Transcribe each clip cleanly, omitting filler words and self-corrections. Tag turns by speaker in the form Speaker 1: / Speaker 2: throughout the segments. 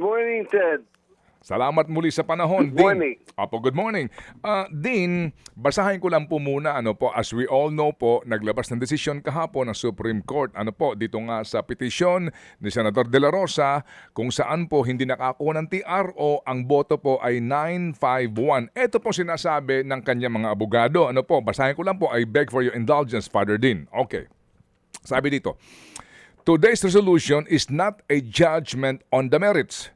Speaker 1: morning, Ted.
Speaker 2: Salamat muli sa panahon,
Speaker 1: Good
Speaker 2: Dean.
Speaker 1: morning.
Speaker 2: Opo, good morning. Dean, basahin ko lang po muna, as we all know po, naglabas ng desisyon kahapon ng Supreme Court, dito nga sa petisyon ni Senator De La Rosa, kung saan po hindi nakakuha ng TRO, ang boto po ay 951. Ito po sinasabi ng kanyang mga abogado. Basahin ko lang po, I beg for your indulgence, Father Dean. Okay. Sabi dito, today's resolution is not a judgment on the merits.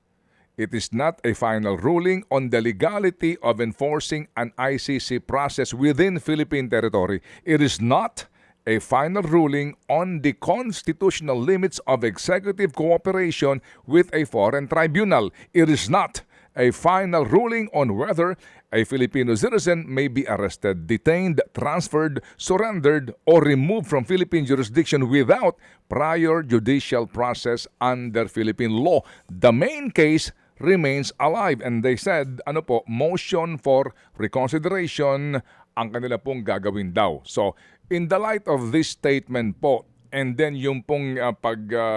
Speaker 2: It is not a final ruling on the legality of enforcing an ICC process within Philippine territory. It is not a final ruling on the constitutional limits of executive cooperation with a foreign tribunal. It is not a final ruling on whether a Filipino citizen may be arrested, detained, transferred, surrendered, or removed from Philippine jurisdiction without prior judicial process under Philippine law. The main case remains alive. And they said, motion for reconsideration ang kanila pong gagawin daw. So, in the light of this statement po, and then yung pong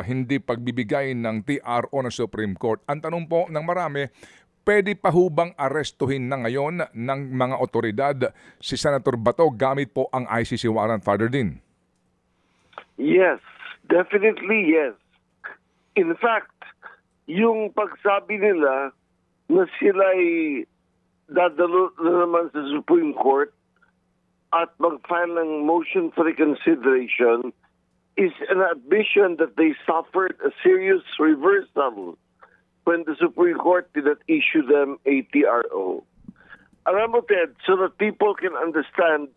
Speaker 2: hindi pagbibigay ng TRO ng Supreme Court, ang tanong po ng marami, pwede pa hubang arestuhin na ngayon ng mga otoridad si Senator Bato gamit po ang ICC warrant, Father Dean?
Speaker 1: Yes, definitely yes. In fact, yung pagsabi nila na sila'y dadalo na naman sa Supreme Court at mag-file ng motion for reconsideration is an admission that they suffered a serious reversal when the Supreme Court did not issue them a TRO. Alam mo, Ted, so that people can understand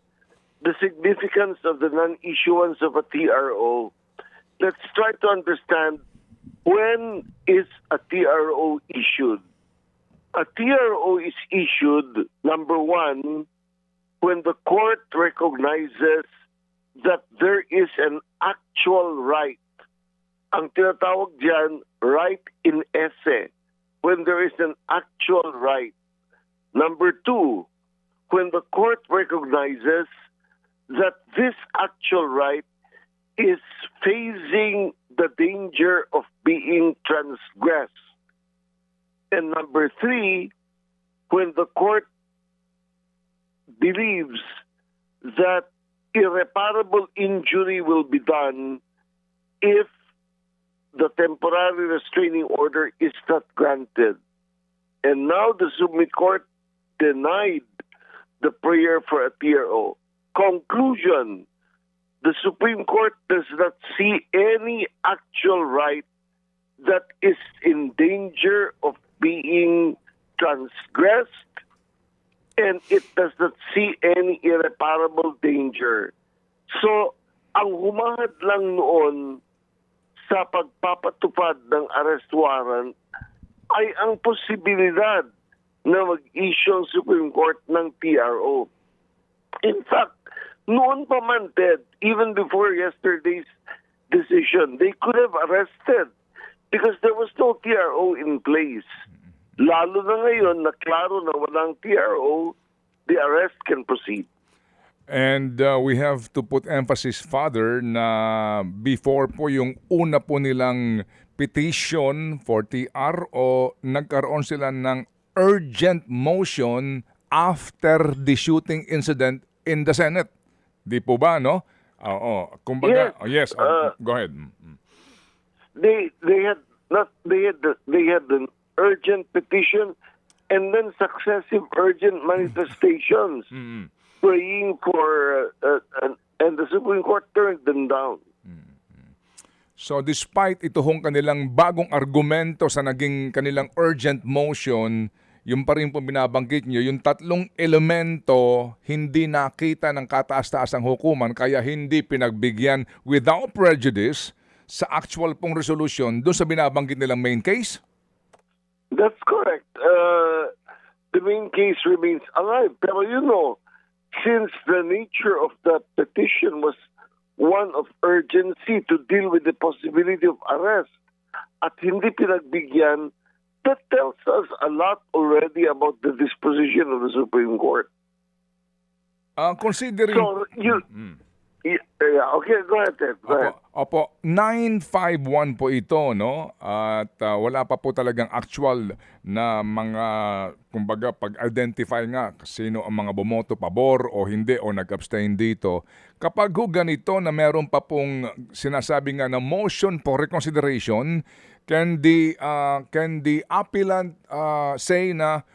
Speaker 1: the significance of the non-issuance of a TRO, let's try to understand when is a TRO issued. A TRO is issued, number one, when the court recognizes that there is an actual right. Ang tinatawag diyan, right in esse, when there is an actual right. Number two, when the court recognizes that this actual right is facing the danger of being transgressed. And number three, when the court believes that irreparable injury will be done if the temporary restraining order is not granted. And now the Supreme Court denied the prayer for a TRO. Conclusion, the Supreme Court does not see any actual right that is in danger of being transgressed, and it does not see any irreparable danger. So, ang humahad lang noon sa pagpapatupad ng arrest warrant ay ang posibilidad na mag-issue ang Supreme Court ng TRO. In fact, noon pa man, Ted, even before yesterday's decision, they could have arrested because there was no TRO in place. Lalo na ngayon na klaro na walang TRO, the arrest can proceed.
Speaker 2: And we have to put emphasis, Father, na before po yung una po nilang petition for TRO, nagkaroon sila ng urgent motion after the shooting incident in the Senate. Di po ba, no? Oo. Kumbaga,
Speaker 1: Yes.
Speaker 2: Go ahead.
Speaker 1: They had an urgent petition and then successive urgent manifestations praying for and the Supreme Court turned them down.
Speaker 2: So despite ito hong kanilang bagong argumento sa naging kanilang urgent motion, yung pa rin po binabanggit nyo, yung tatlong elemento hindi nakita ng kataas-taasang hukuman kaya hindi pinagbigyan without prejudice sa actual pong resolution doon sa binabanggit nilang main case?
Speaker 1: That's correct. The main case remains alive. Pero since the nature of the petition was one of urgency to deal with the possibility of arrest at hindi pinagbigyan, that tells us a lot already about the disposition of the Supreme Court.
Speaker 2: Considering...
Speaker 1: So, Yeah, okay, go ahead, Ted. Go ahead.
Speaker 2: Opo, 951 po ito, no? At wala pa po talagang actual na mga, kumbaga, pag-identify nga sino ang mga bumoto pabor o hindi o nag-abstain dito. Kapag ho ganito na meron pa pong sinasabi nga na motion for reconsideration, can the appellant say na,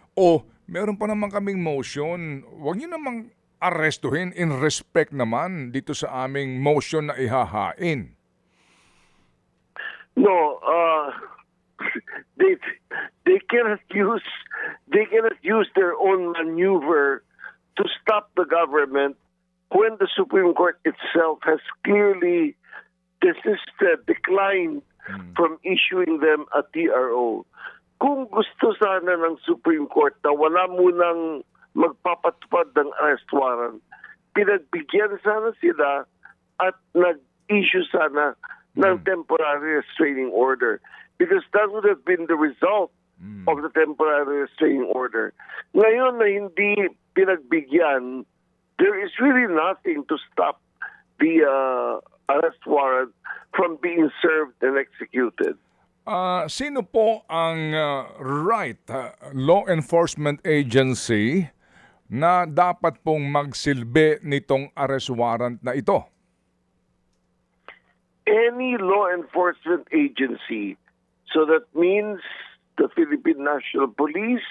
Speaker 2: meron pa naman kaming motion, huwag niyo namang arestuhin in respect naman dito sa aming motion na ihahain.
Speaker 1: No, they cannot use their own maneuver to stop the government when the Supreme Court itself has clearly declined from issuing them a TRO. Kung gusto sana ng Supreme Court na wala munang magpapatupad ng arrest warrant, pinagbigyan sana sila at nag-issue sana ng temporary restraining order, because that would have been the result of the temporary restraining order. Ngayon na hindi pinagbigyan, there is really nothing to stop the arrest warrant from being served and executed.
Speaker 2: Sino po ang law enforcement agency na dapat pong magsilbi nitong arrest warrant na ito?
Speaker 1: Any law enforcement agency. So that means the Philippine National Police,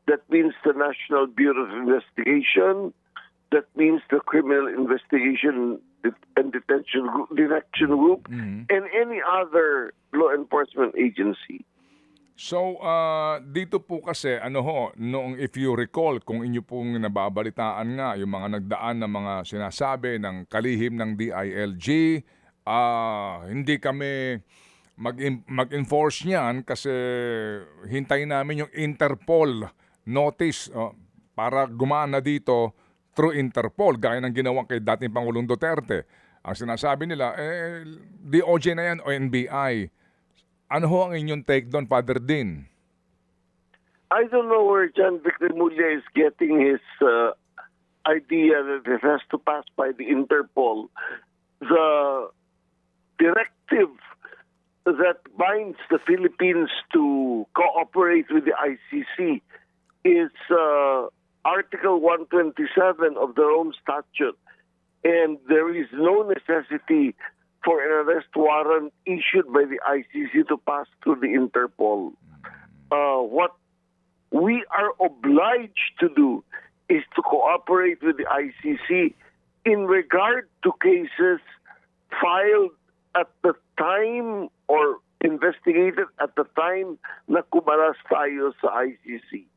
Speaker 1: that means the National Bureau of Investigation, that means the Criminal Investigation and Detection Group, and any other law enforcement agency.
Speaker 2: So, dito po kasi, noong if you recall, kung inyo pong nababalitaan nga, yung mga nagdaan na mga sinasabi ng kalihim ng DILG, hindi kami mag-enforce niyan kasi hintayin namin yung Interpol notice para gumana dito through Interpol, gaya ng ginawa kay dating Pangulong Duterte. Ang sinasabi nila, DOJ na yan o NBI. Ano ho ang inyong take doon, Father Dean?
Speaker 1: I don't know where John Victor Mulya is getting his idea that it has to pass by the Interpol. The directive that binds the Philippines to cooperate with the ICC is Article 127 of the Rome Statute. And there is no necessity for an arrest warrant issued by the ICC to pass through the Interpol. What we are obliged to do is to cooperate with the ICC in regard to cases filed at the time or investigated at the time na kumalas tayo sa ICC.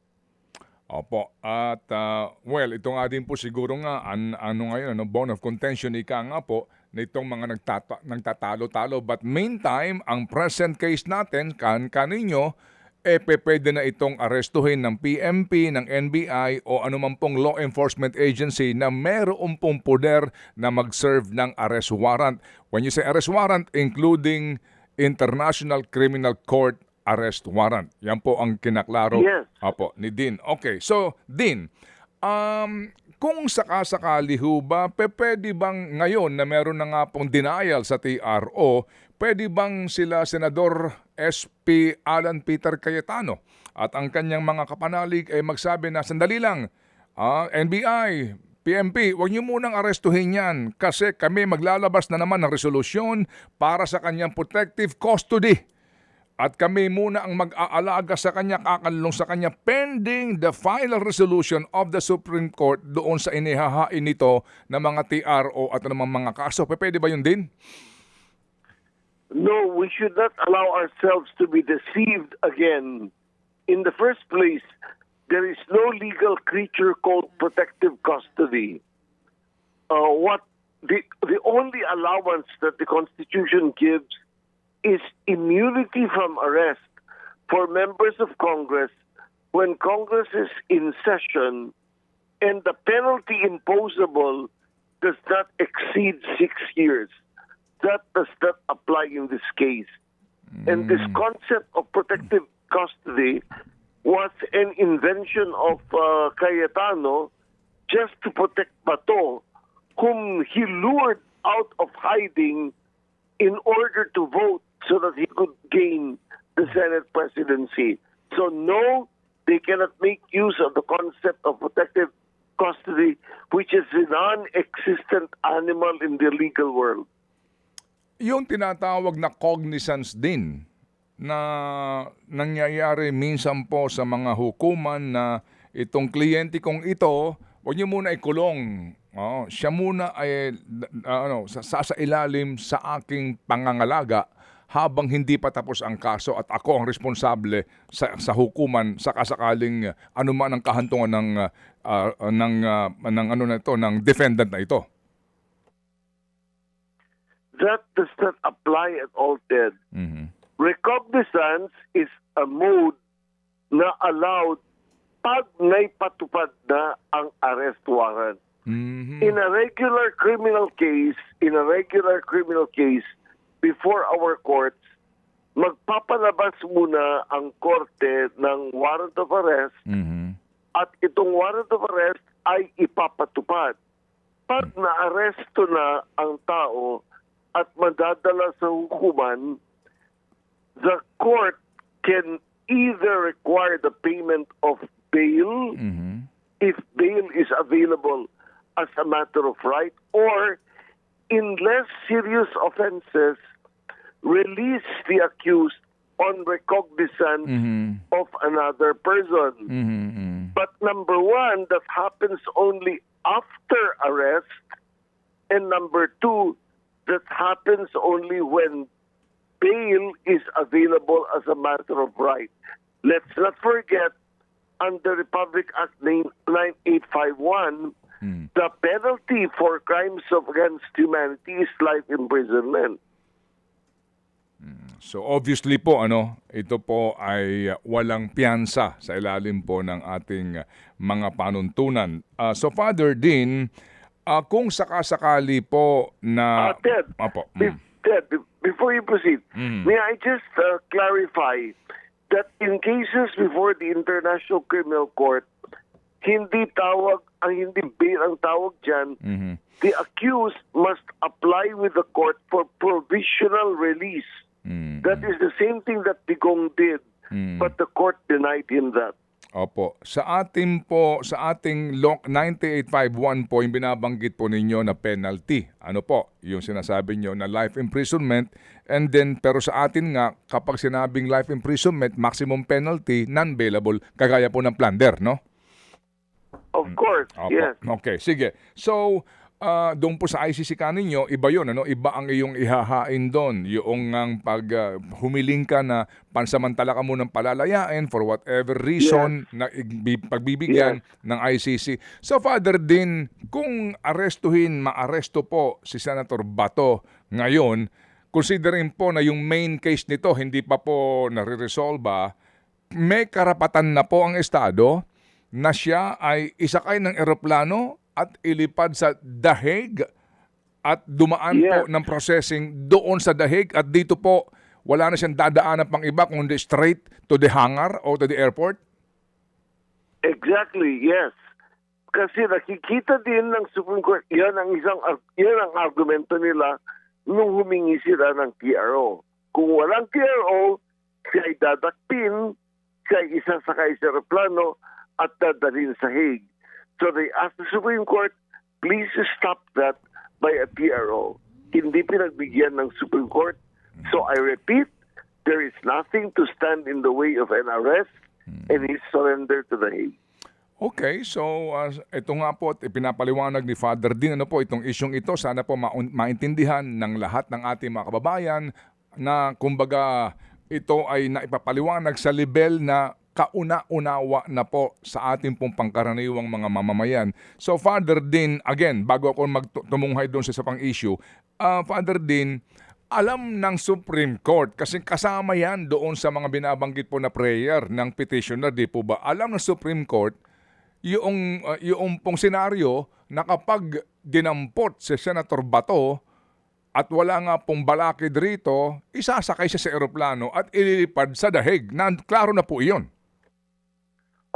Speaker 2: Opo. At ito nga din po siguro nga ngayon, bone of contention ika nga po nitong mga nagtatalo-talo. But meantime, ang present case natin kaninyo, pwede na itong arestuhin ng PMP, ng NBI o anuman pong law enforcement agency na meron pong poder na mag-serve ng arrest warrant. When you say arrest warrant, including International Criminal Court arrest warrant. Yan po ang kinaklaro ni Dean. Okay, so Dean, kung sakasakali ho ba, pwede bang ngayon na meron na nga pong denial sa TRO, pwede bang sila Senador SP Alan Peter Cayetano at ang kanyang mga kapanalig ay magsabi na sandali lang, NBI, PMP, huwag niyo munang arestuhin yan kasi kami maglalabas na naman ng resolusyon para sa kanyang protective custody. At kami muna ang mag-aalaga sa kanya, kakalong sa kanya, pending the final resolution of the Supreme Court doon sa inihahain nito na mga TRO at namang mga kaso. Pwede ba yun din?
Speaker 1: No, we should not allow ourselves to be deceived again. In the first place, there is no legal creature called protective custody. The only allowance that the Constitution gives is immunity from arrest for members of Congress when Congress is in session and the penalty imposable does not exceed 6 years. That does not apply in this case. And this concept of protective custody was an invention of Cayetano just to protect Bato, whom he lured out of hiding in order to vote so that he could gain the Senate presidency. So no, they cannot make use of the concept of protective custody, which is a non-existent animal in the legal world.
Speaker 2: Yung tinatawag na cognizance din na nangyayari minsan po sa mga hukuman na itong kliyente kong ito, huwag niyo muna ikulong. Siya muna ay sa ilalim sa aking pangangalaga habang hindi pa tapos ang kaso at ako ang responsable sa hukuman sa kasakaling anuman ang kahantungan ng defendant na ito.
Speaker 1: That does not apply at all, Ted.
Speaker 2: Mhm.
Speaker 1: Recognizance is a mode na allowed pag naipatupad na ang arrest warrant.
Speaker 2: Mhm.
Speaker 1: In a regular criminal case, before our courts, magpapalabas muna ang korte ng warrant of arrest
Speaker 2: Mhm.
Speaker 1: at itong warrant of arrest ay ipapatupad. Pag na-aresto na ang tao at madadala sa hukuman, the court can either require the payment of bail
Speaker 2: Mhm.
Speaker 1: if bail is available as a matter of right, or in less serious offenses, release the accused on recognizance
Speaker 2: Mhm.
Speaker 1: of another person.
Speaker 2: Mhm.
Speaker 1: But number one, that happens only after arrest, and number two, that happens only when bail is available as a matter of right. Let's not forget, under Republic Act 9851, the penalty for crimes against humanity is life imprisonment.
Speaker 2: So obviously po ito po ay walang piyansa sa ilalim po ng ating mga panuntunan. So Father Dean, kung sakasakali po na
Speaker 1: Ted,
Speaker 2: Apo.
Speaker 1: Ted, before you proceed,
Speaker 2: Mhm.
Speaker 1: may I just clarify that in cases before the International Criminal Court, hindi bail ang tawag dyan.
Speaker 2: Mhm.
Speaker 1: The accused must apply with the court for provisional release.
Speaker 2: Mhm.
Speaker 1: That is the same thing that Digong did, but the court denied him that.
Speaker 2: Opo. Sa ating law 9851 po, yung binabanggit po ninyo na penalty. Ano po? Yung sinasabi nyo na life imprisonment. And then, pero sa atin nga, kapag sinabing life imprisonment, maximum penalty, non-bailable, kagaya po ng plunder, no?
Speaker 1: Of course,
Speaker 2: Opo.
Speaker 1: yes.
Speaker 2: Okay, sige. So, doon po sa ICC ninyo, iba yun, Iba ang iyong ihahain doon. Yung ang pag humiling ka na pansamantala ka munang palalayain for whatever reason na pagbibigyan ng ICC. So, Father Dean, kung maaresto po si Senator Bato ngayon, considering po na yung main case nito hindi pa po nare-resolve, may karapatan na po ang Estado na siya ay isakay ng eroplano at ilipad sa The Hague at dumaan po ng processing doon sa The Hague at dito po wala na siyang dadaanan pang iba kundi straight to the hangar o to the airport?
Speaker 1: Exactly, yes. Kasi nakikita din ng Supreme Court, yan ang argumento nila nung humingi sila ng TRO. Kung walang TRO, siya ay dadakpin, siya ay isasakay sa aeroplano at dadalhin sa Hague. So they asked the Supreme Court, please stop that by a TRO. Hindi pinagbigyan ng Supreme Court. So I repeat, there is nothing to stand in the way of an arrest and his surrender to the Hague.
Speaker 2: Okay, so ito nga po at ipinapaliwanag ni Father Dean itong isyong ito. Sana po maintindihan ng lahat ng ating mga kababayan na kumbaga ito ay naipapaliwanag sa level na kauna-unawa na po sa ating pong pangkaraniwang mga mamamayan. So Father Dean, again, bago ako tumunghay doon sa pang issue, Father Dean, alam ng Supreme Court, kasi kasama yan doon sa mga binabanggit po na prayer ng petitioner, di po ba? Alam ng Supreme Court, yung pong senaryo na kapag dinampot si Senator Bato at wala nga pong balakid rito, isasakay siya sa eroplano at ililipad sa The Hague. Klaro na po iyon.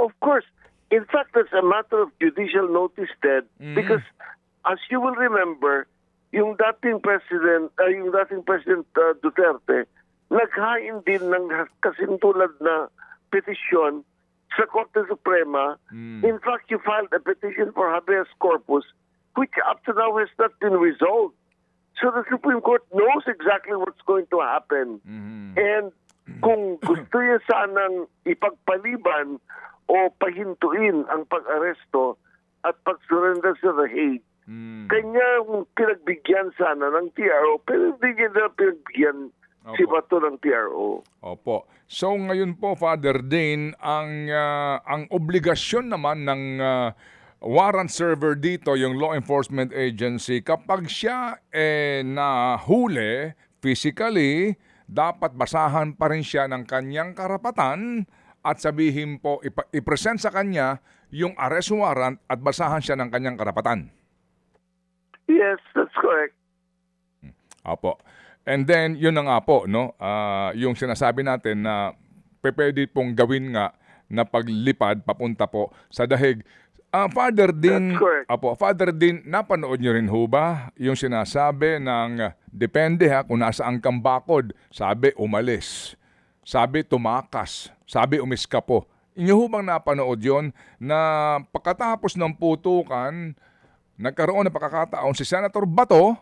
Speaker 1: Of course. In fact, that's a matter of judicial notice, Ted, because as you will remember, yung dating President Duterte, naghain din ng kasintulad na petisyon sa Korte Suprema. In fact, you filed a petition for habeas corpus, which up to now has not been resolved. So the Supreme Court knows exactly what's going to happen. And kung gusto niya sanang ipagpaliban o pahintuin ang pag-aresto at pag-surrender sa The Hague, kanyang pinagbigyan sana ng TRO, pero hindi niya na pinagbigyan si Bato ng TRO.
Speaker 2: Opo. So ngayon po, Father Dane, ang obligasyon naman ng warrant server dito, yung law enforcement agency, kapag siya nahuli physically, dapat basahan pa rin siya ng kanyang karapatan at sabihin po, i-present sa kanya yung arrest warrant at basahan siya ng kanyang karapatan.
Speaker 1: Yes, that's correct.
Speaker 2: Opo. And then, yun na nga po, no? Yung sinasabi natin na pwede pong gawin nga na paglipad papunta po sa dahig. Father Dean, Father Dean, napanood nyo rin ho ba yung sinasabi ng depende kung nasaan kang bakod. Sabi, umalis. Sabi, tumakas. Sabi, umiskapo. Inyo ho bang napanood yon na pagkatapos ng putukan, nagkaroon ng pagkakataon si Senator Bato,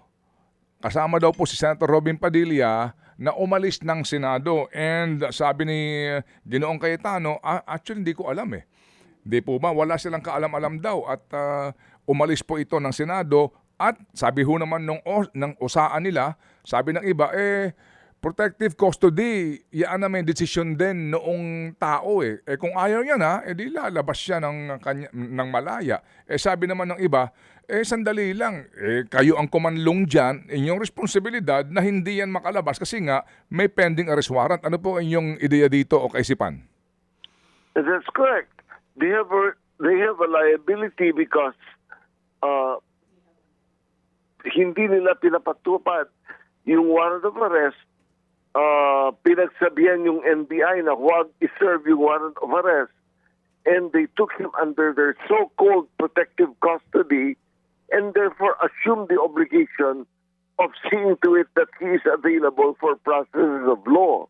Speaker 2: kasama daw po si Senator Robin Padilla, na umalis ng Senado. And sabi ni Ginoong Cayetano, actually hindi ko alam eh. Di po ba? Wala silang kaalam-alam daw at umalis po ito ng Senado at sabi ho naman ng usaan nila, sabi ng iba, protective custody, yan na may desisyon din noong tao eh. Kung ayaw niya na, di lalabas siya ng malaya. Sabi naman ng iba, sandali lang, kayo ang kumanlong dyan, inyong responsibilidad na hindi yan makalabas kasi nga may pending arrest warrant. Ano po inyong ideya dito o kaisipan?
Speaker 1: That's correct. They have a liability because hindi nila pinapatupad yung warrant of arrest. Pinagsabihan yung NBI na huwag i-serve yung warrant of arrest, and they took him under their so-called protective custody and therefore assumed the obligation of seeing to it that he is available for processes of law.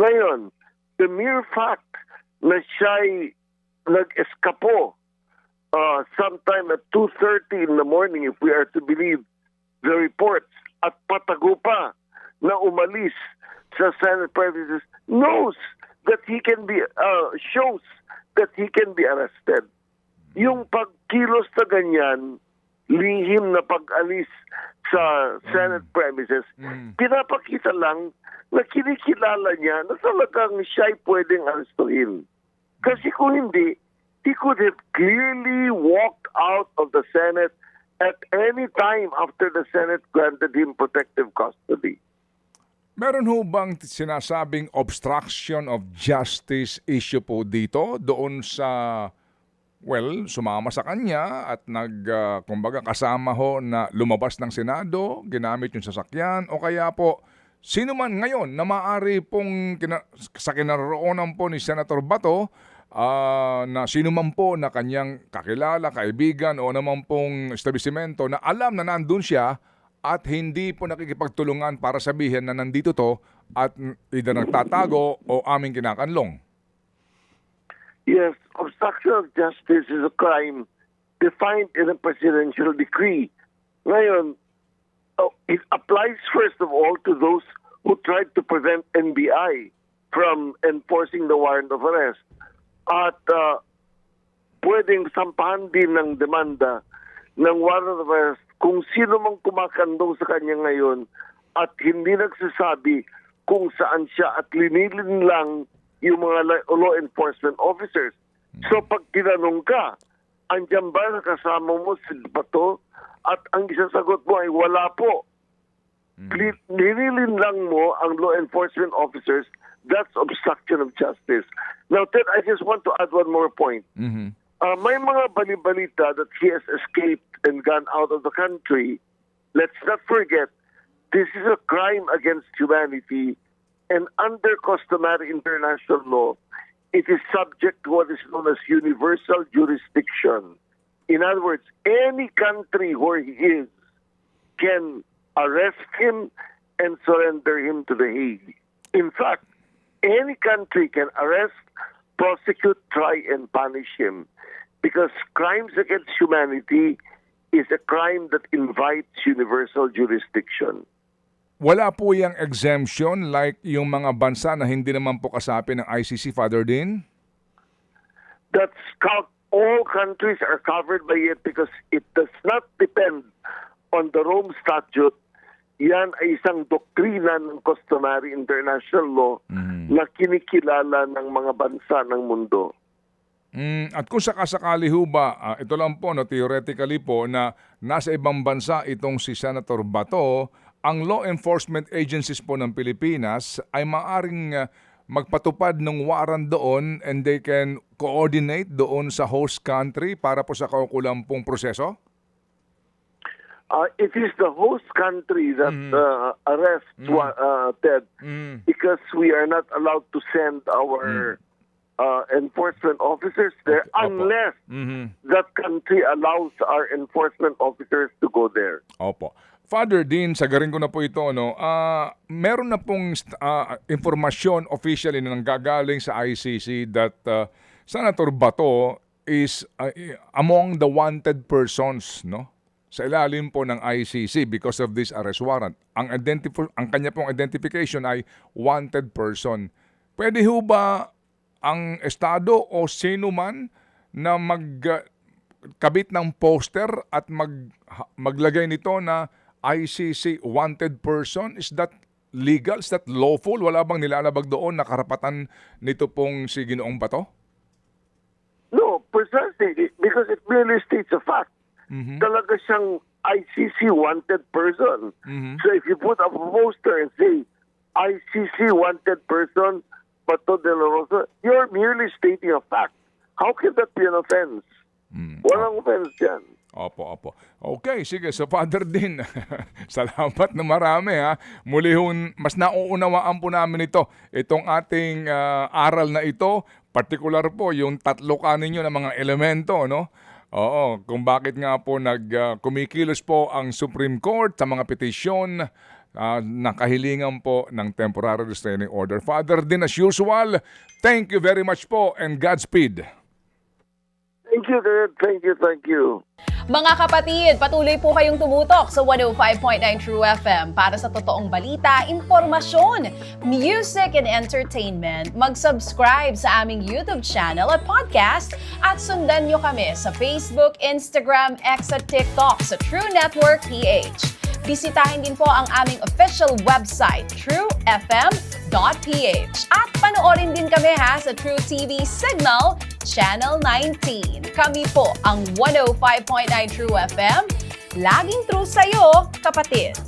Speaker 1: Ngayon, the mere fact na siya'y nag-eskapo sometime at 2:30 in the morning, if we are to believe the reports, at patago pa na umalis sa Senate premises, knows that he can be, shows that he can be arrested. Yung pagkilos na ganyan, lihim na pag-alis sa Senate premises, pinapakita lang na kinikilala niya na talagang siya'y pwedeng arestuhin. Kasi kung hindi, he could have clearly walked out of the Senate at any time after the Senate granted him protective custody.
Speaker 2: Meron ho bang sinasabing obstruction of justice issue po dito doon sa, sumama sa kanya at kumbaga kasama ho na lumabas ng Senado, ginamit yung sasakyan o kaya po sino man ngayon na maaari pong sa kinaroroonan po ni Senator Bato na sino man po na kanyang kakilala, kaibigan o naman pong establishmento na alam na nandun siya at hindi po nakikipagtulungan para sabihin na nandito to at either nagtatago o aming kinakanlong.
Speaker 1: Yes, obstruction of justice is a crime defined in a presidential decree. Ngayon, it applies first of all to those who tried to prevent NBI from enforcing the warrant of arrest. At pwedeng sampahan din ng demanda ng warrant of arrest kung sino mang kumakandong sa kanya ngayon at hindi nagsasabi kung saan siya at linilin lang yung mga law enforcement officers. So pag tinanong ka, andyan ba kasama mo si Bato? At ang isasagot mo ay wala po. Linilin lang mo ang law enforcement officers. That's obstruction of justice. Now, Ted, I just want to add one more point. May mga balibalita that he has escaped and gone out of the country. Let's not forget, this is a crime against humanity, and under customary international law, it is subject to what is known as universal jurisdiction. In other words, any country where he is can arrest him and surrender him to the Hague. In fact, any country can arrest, prosecute, try, and punish him because crimes against humanity is a crime that invites universal jurisdiction.
Speaker 2: Wala po yung exemption like yung mga bansa na hindi naman po kasapi ng ICC, Father Dean?
Speaker 1: All countries are covered by it because it does not depend on the Rome Statute. Yan ay isang doktrina ng customary international law na kinikilala ng mga bansa ng mundo.
Speaker 2: At kung sakasakali ho ba, ito lang po, no, theoretically po, na nasa ibang bansa itong si Senator Bato, ang law enforcement agencies po ng Pilipinas ay maaring magpatupad ng warrant doon and they can coordinate doon sa host country para po sa kaukulang pong proseso?
Speaker 1: It is the host country that arrests Ted because we are not allowed to send our enforcement officers there unless that country allows our enforcement officers to go there.
Speaker 2: Opo. Father Dean, sagarin ko na po ito, no? Meron na pong informasyon officially na nanggagaling sa ICC that Senator Bato is among the wanted persons, no? Sa ilalim po ng ICC because of this arrest warrant. Ang kanya pong identification ay wanted person. Pwede ho ba ang Estado o sino man na magkabit ng poster at maglagay nito na ICC wanted person? Is that legal? Is that lawful? Wala bang nilalabag doon na karapatan nito pong si Ginoong Bato?
Speaker 1: No, precisely because it merely states a fact. Talaga siyang ICC wanted person. So if you put up a poster and say ICC wanted person Bato de la Rosa, you're merely stating a fact. How can that be an offense? Walang offense yan.
Speaker 2: Opo. Okay, sige. So, Father Dean, salamat na marami, ha. Muli mas nauunawaan po namin ito. Itong ating aral na ito, partikular po yung tatlo kaninyo na mga elemento, no? Oo, kung bakit nga po kumikilos po ang Supreme Court sa mga petisyon na kahilingan po ng temporary restraining order. Father Dean, as usual, thank you very much po and Godspeed.
Speaker 1: Thank you, Dad. Thank you.
Speaker 3: Mga kapatid, patuloy po kayong tumutok sa 105.9 True FM para sa totoong balita, impormasyon, music and entertainment. Mag-subscribe sa aming YouTube channel at podcast at sundan nyo kami sa Facebook, Instagram, X at TikTok sa True Network PH. Bisitahin din po ang aming official website, truefm.ph. At panoorin din kami sa True TV Signal, Channel 19. Kami po ang 105.9 True FM. Laging true sa'yo, kapatid.